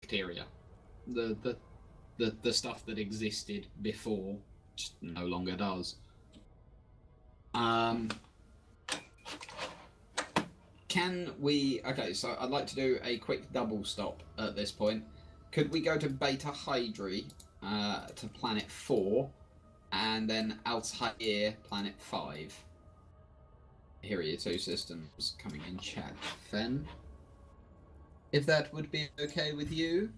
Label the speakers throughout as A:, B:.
A: bacteria. The stuff that existed before just no longer does. Can we... Okay, so I'd like to do a quick double stop at this point. Could we go to Beta Hydri, to Planet 4, and then Altair, Planet 5? Here are your two systems coming in chat, Fen. If that would be okay with you.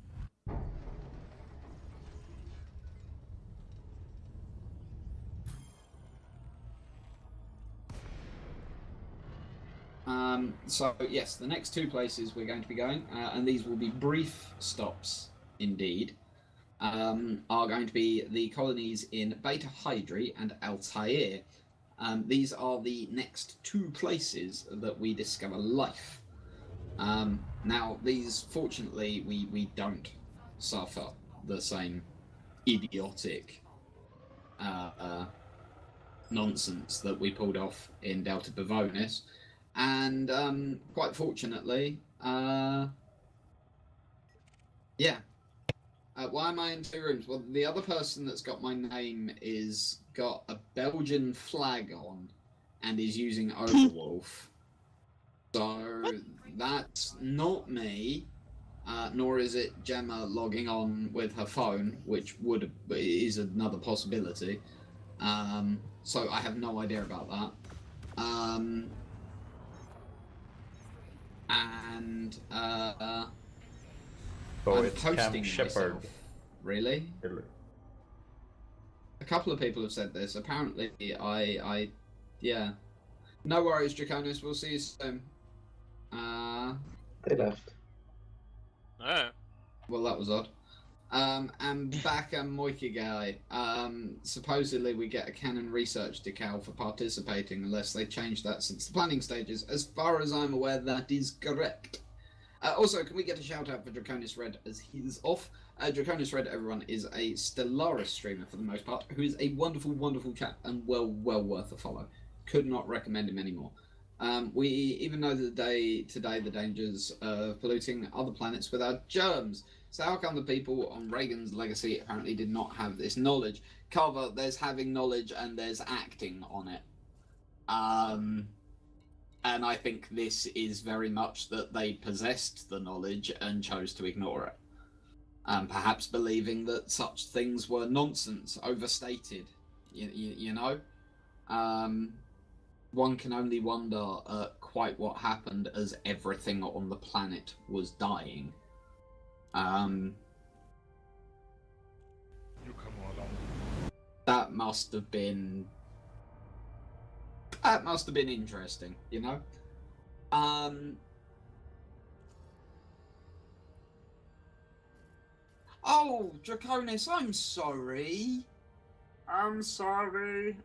A: So, yes, the next two places we're going to be going, and these will be brief stops indeed, are going to be the colonies in Beta Hydri and Altair. These are the next two places that we discover life. Now, these, fortunately, we don't suffer the same idiotic nonsense that we pulled off in Delta Bavonis. And quite fortunately, yeah. Why am I in two rooms? Well, the other person that's got my name is got a Belgian flag on and is using Overwolf. So that's not me, nor is it Gemma logging on with her phone, which is another possibility. So I have no idea about that.
B: So
A: I'm
B: it's
A: posting
B: Camp Shepherd.
A: myself. Really? A couple of people have said this. Apparently, yeah. No worries, Draconis. We'll see you soon.
C: They left.
D: Oh.
A: Well, that was odd. And back and Moiki guy. Supposedly we get a Canon research decal for participating unless they change that since the planning stages. As far as I'm aware, that is correct. Also, can we get a shout out for Draconis Red as he's off? Draconis Red, everyone, is a Stellaris streamer for the most part, who is a wonderful, wonderful chap and well worth a follow. Could not recommend him anymore. We even know today the dangers of polluting other planets with our germs. So how come the people on Reagan's legacy apparently did not have this knowledge? Carver, there's having knowledge and there's acting on it. And I think this is very much that they possessed the knowledge and chose to ignore it. Perhaps believing that such things were nonsense, overstated, you know? One can only wonder quite what happened as everything on the planet was dying.
E: You come along.
A: That must have been interesting, you know? Oh, Draconis, I'm sorry. I'm sorry.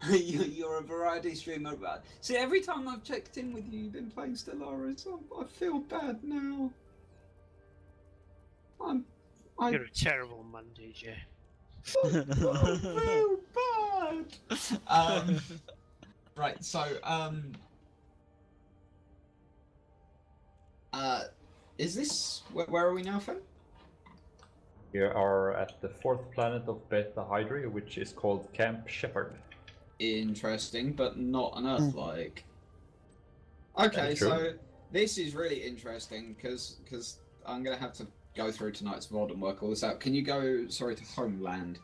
A: You're a variety streamer. See, every time I've checked in with you, you've been playing Stellaris. I feel bad now.
D: You're a terrible man, DJ.
A: I feel bad. Right, so is this where are we now, Finn?
B: We are at the fourth planet of Beta Hydri, which is called Camp Shepherd.
A: Interesting, but not an Earth-like. Okay, so this is really interesting because I'm gonna have to go through tonight's VOD and work all this out. Can you go, to Homeland?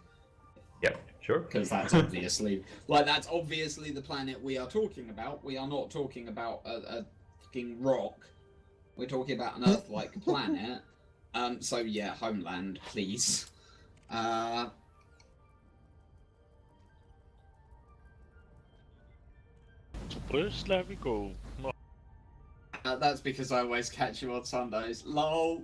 B: Yep, sure.
A: Because that's obviously, that's obviously the planet we are talking about. We are not talking about a fucking rock. We're talking about an Earth-like planet. So yeah, Homeland, please.
D: Where shall we go?
A: That's because I always catch you on Sundays. LOL.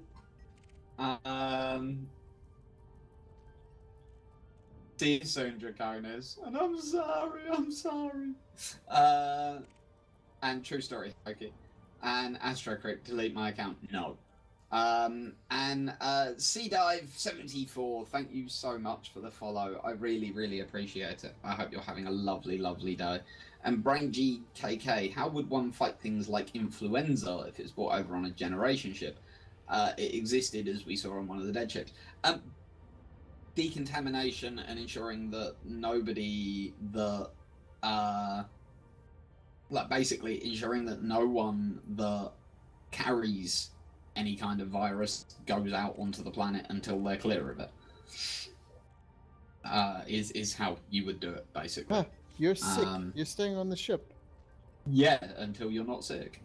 A: See you soon, Draconis. And I'm sorry. And true story, okay. And AstroCrypt, delete my account. No. And SeaDive74, thank you so much for the follow. I really, really appreciate it. I hope you're having a lovely, lovely day. And BrainGKK, how would one fight things like influenza if it's brought over on a generation ship? It existed, as we saw on one of the dead ships. Decontamination and ensuring that nobody that basically ensuring that no one that carries any kind of virus goes out onto the planet until they're clear of it. Is how you would do it, basically.
C: Huh, you're sick. You're staying on the ship.
A: Yeah, until you're not sick.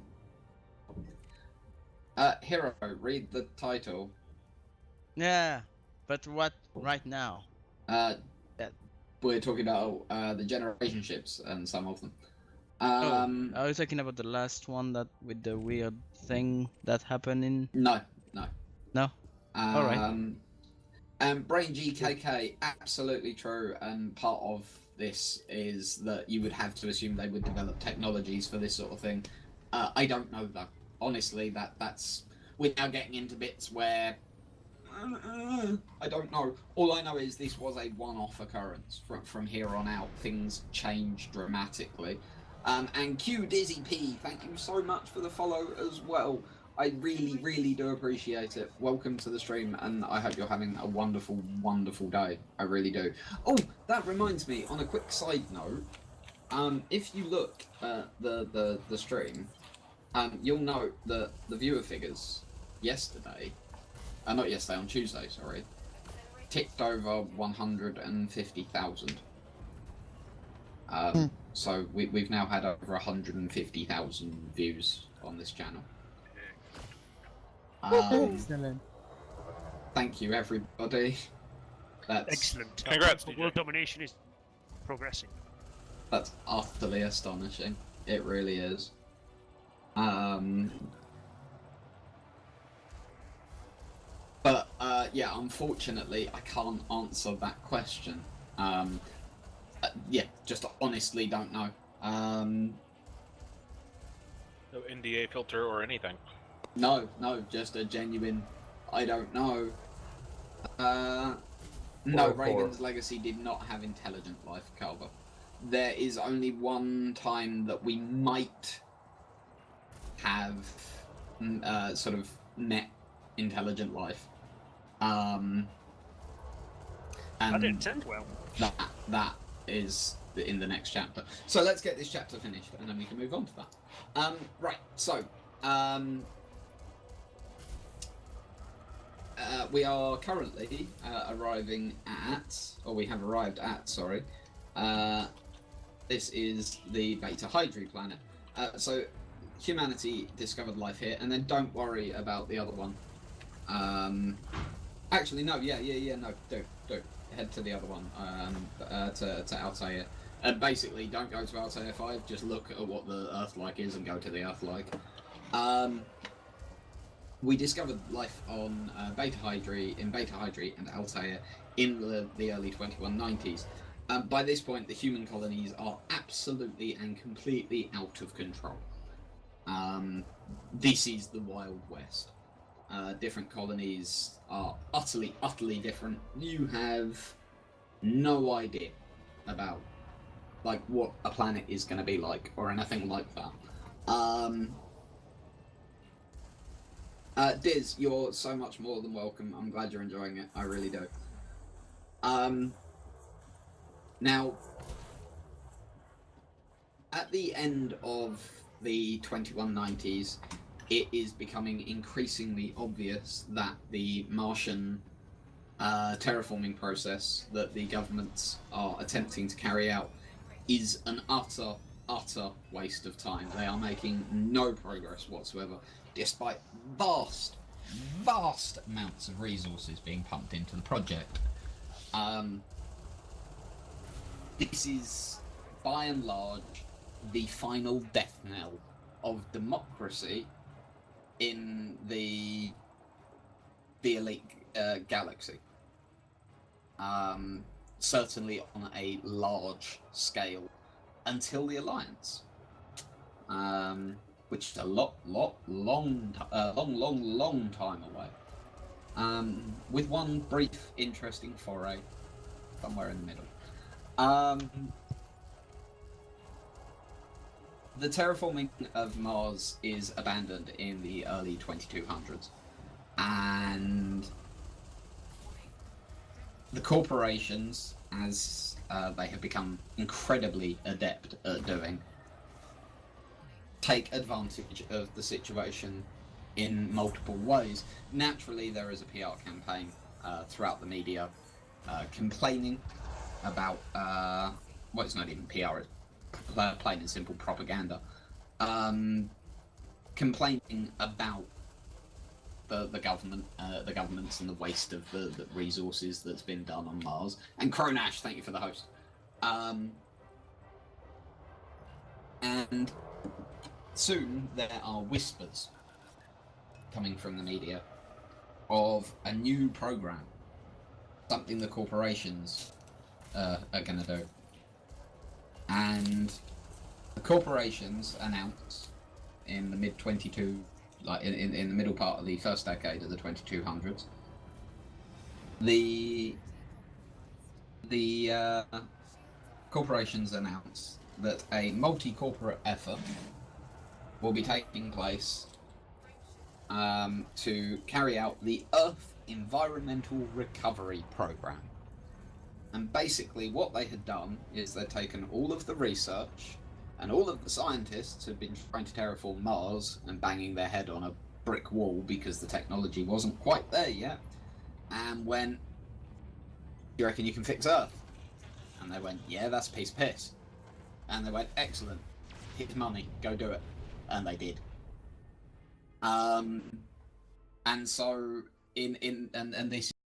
A: Hero, read the title.
F: Yeah, but what right now?
A: We're talking about the generation ships and some of them.
F: I was talking about the last one that with the weird thing that happened in.
A: No.
F: All right.
A: Brain GKK, absolutely true. And part of this is that you would have to assume they would develop technologies for this sort of thing. I don't know though. Honestly, that's we're now getting into bits where I don't know. All I know is this was a one-off occurrence. From here on out, things change dramatically. And Q Dizzy P, thank you so much for the follow as well. I really, really do appreciate it. Welcome to the stream, and I hope you're having a wonderful, wonderful day. I really do. Oh, that reminds me, on a quick side note, if you look at the stream, you'll note that the viewer figures yesterday, not yesterday, on Tuesday, sorry, ticked over 150,000. So we've now had over 150,000 views on this channel.
C: Excellent.
A: Thank you, everybody. That's
D: Excellent.
E: Congrats, DJ.
D: World domination is progressing.
A: That's utterly astonishing. It really is. But yeah, unfortunately, I can't answer that question. Yeah, just honestly don't know.
E: No NDA filter or anything.
A: No, just a genuine, I don't know. No, Raven's Legacy did not have intelligent life, Calva. There is only one time that we might have sort of met intelligent life. And
D: That didn't end well.
A: that is in the next chapter. So let's get this chapter finished, and then we can move on to that. Right, so we are currently arriving at, or we have arrived at, sorry. This is the Beta Hydri planet. So humanity discovered life here, and then don't worry about the other one. Actually, no, no, do head to the other one, to Altair. And basically, don't go to Altair 5, just look at what the Earth-like is and go to the Earth-like. We discovered life on Beta Hydri and Altair in the early 2190s. By this point, the human colonies are absolutely and completely out of control. This is the Wild West. Different colonies are utterly different. You have no idea about like what a planet is going to be like or anything like that. Diz, you're so much more than welcome. I'm glad you're enjoying it. I really do. Now, at the end of the 2190s, it is becoming increasingly obvious that the Martian terraforming process that the governments are attempting to carry out is an utter waste of time. They are making no progress whatsoever, despite vast amounts of resources being pumped into the project. This is, by and large, the final death knell of democracy in the elite galaxy. Certainly on a large scale, until the Alliance, which is a long time away. With one brief, interesting foray somewhere in the middle. The terraforming of Mars is abandoned in the early 2200s. And the corporations, as they have become incredibly adept at doing, take advantage of the situation in multiple ways. Naturally, there is a PR campaign throughout the media complaining about, well, it's not even PR, it's plain and simple propaganda, complaining about the governments and the waste of the resources that's been done on Mars. And Cronash, thank you for the host. And soon there are whispers coming from the media of a new program, something the corporations are going to do. And the corporations announced in the mid-22, like in the middle part of the first decade of the 2200s, the corporations announced that a multi-corporate effort will be taking place to carry out the Earth Environmental Recovery Program. And basically what they had done is they'd taken all of the research and all of the scientists had been trying to terraform Mars and banging their head on a brick wall because the technology wasn't quite there yet, and went, "Do you reckon you can fix Earth?" And they went, "Yeah, that's a piece of piss." And they went, "Excellent, here's money, go do it." And they did. And so and this